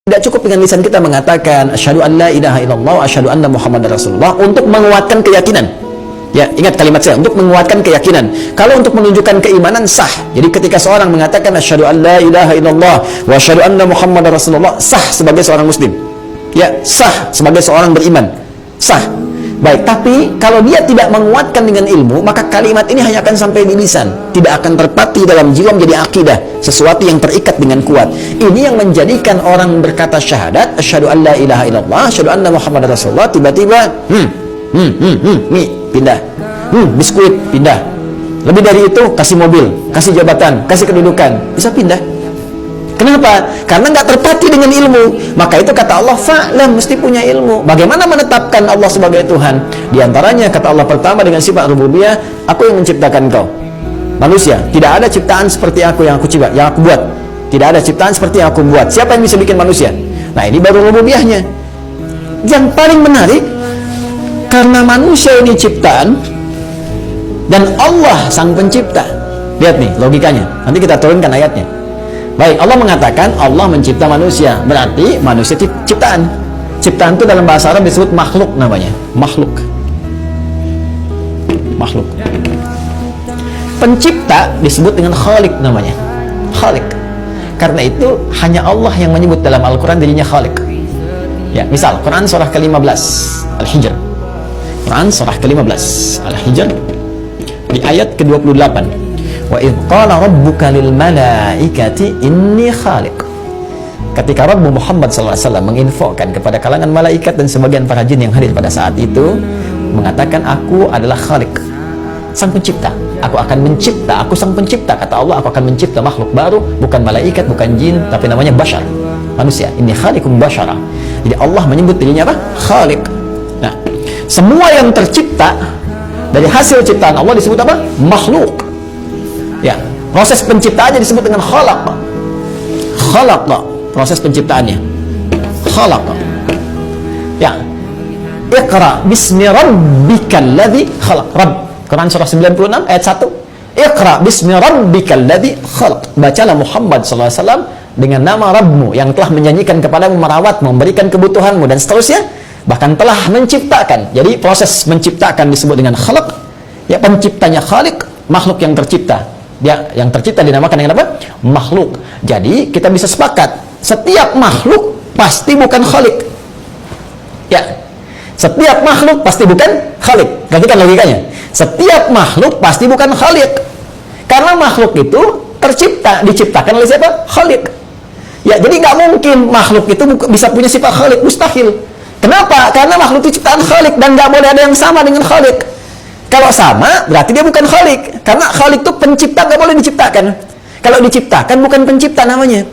Tidak cukup dengan lisan kita mengatakan asyhadu an la ilaha illallah, asyhadu anna muhammadar rasulullah untuk menguatkan keyakinan. Ya, ingat kalimat saya, untuk menguatkan keyakinan. Kalau untuk menunjukkan keimanan sah. Jadi ketika seorang mengatakan asyhadu an la ilaha illallah wa asyhadu anna muhammadar rasulullah, sah sebagai seorang muslim. Ya, sah sebagai seorang beriman. Sah. Baik, tapi kalau dia tidak menguatkan dengan ilmu, maka kalimat ini hanya akan sampai di lisan, tidak akan terpati dalam jiwa menjadi akidah, sesuatu yang terikat dengan kuat. Ini yang menjadikan orang berkata syahadat, asyhadu an la ilaha illallah, asyhadu anna muhammadar rasulullah, tiba-tiba mie pindah, biskuit pindah, lebih dari itu kasih mobil, kasih jabatan, kasih kedudukan, bisa pindah. Kenapa? Karena nggak terpati dengan ilmu. Maka itu kata Allah, fa'lam, mesti punya ilmu. Bagaimana menetapkan Allah sebagai Tuhan? Di antaranya kata Allah pertama dengan sifat rububiyah, aku yang menciptakan kau. Manusia, tidak ada ciptaan seperti aku yang aku cipta, yang aku buat. Tidak ada ciptaan seperti yang aku buat. Siapa yang bisa bikin manusia? Nah, ini baru rububiyahnya. Yang paling menarik, karena manusia ini ciptaan dan Allah sang pencipta. Lihat nih logikanya. Nanti kita turunkan ayatnya. Baik, Allah mengatakan Allah mencipta manusia, berarti manusia ciptaan. Ciptaan itu dalam bahasa Arab disebut makhluk namanya. Makhluk. Makhluk. Pencipta disebut dengan khalik namanya. Khalik. Karena itu hanya Allah yang menyebut dalam Al-Quran dirinya khalik. Ya, misal Quran surah ke-15 Al-Hijr. Quran surah ke-15 Al-Hijr di ayat ke-28. Wa idh qala rabbuka lil malaikati inni khaliq. Ketika Rabbu Muhammad SAW menginfokan kepada kalangan malaikat dan sebagian para jin yang hadir pada saat itu, mengatakan aku adalah khaliq, sang pencipta. Aku akan mencipta, aku sang pencipta. Kata Allah, aku akan mencipta makhluk baru, bukan malaikat, bukan jin, tapi namanya bashar, manusia. Ini khaliqum bashara. Jadi Allah menyebut dirinya apa? Khaliq. Nah, semua yang tercipta dari hasil ciptaan Allah disebut apa? Makhluk. Ya, proses penciptaannya disebut dengan khalaq. Khalaq, proses penciptaannya. Khalaq. Ya. Iqra bismi rabbikal ladzi khalaq. Rabb. Quran surah 96 ayat 1. Iqra bismi rabbikal ladzi khalaq. Bacalah Muhammad sallallahu alaihi wasallam dengan nama Rabbmu yang telah menyanyikan kepadamu, merawatmu, memberikan kebutuhanmu dan seterusnya, bahkan telah menciptakan. Jadi proses menciptakan disebut dengan khalaq. Ya, penciptanya khaliq, makhluk yang tercipta. Dia yang tercipta dinamakan dengan apa? Makhluk. Jadi kita bisa sepakat, setiap makhluk pasti bukan khalik. Ya, setiap makhluk pasti bukan khalik. Perhatikan logikanya. Setiap makhluk pasti bukan khalik. Karena makhluk itu tercipta, diciptakan oleh siapa? Khalik. Ya, jadi nggak mungkin makhluk itu bisa punya sifat khalik, mustahil. Kenapa? Karena makhluk itu ciptaan khalik dan nggak boleh ada yang sama dengan khalik. Kalau sama, berarti dia bukan khalik. Karena khalik itu pencipta, nggak boleh diciptakan. Kalau diciptakan, bukan pencipta namanya.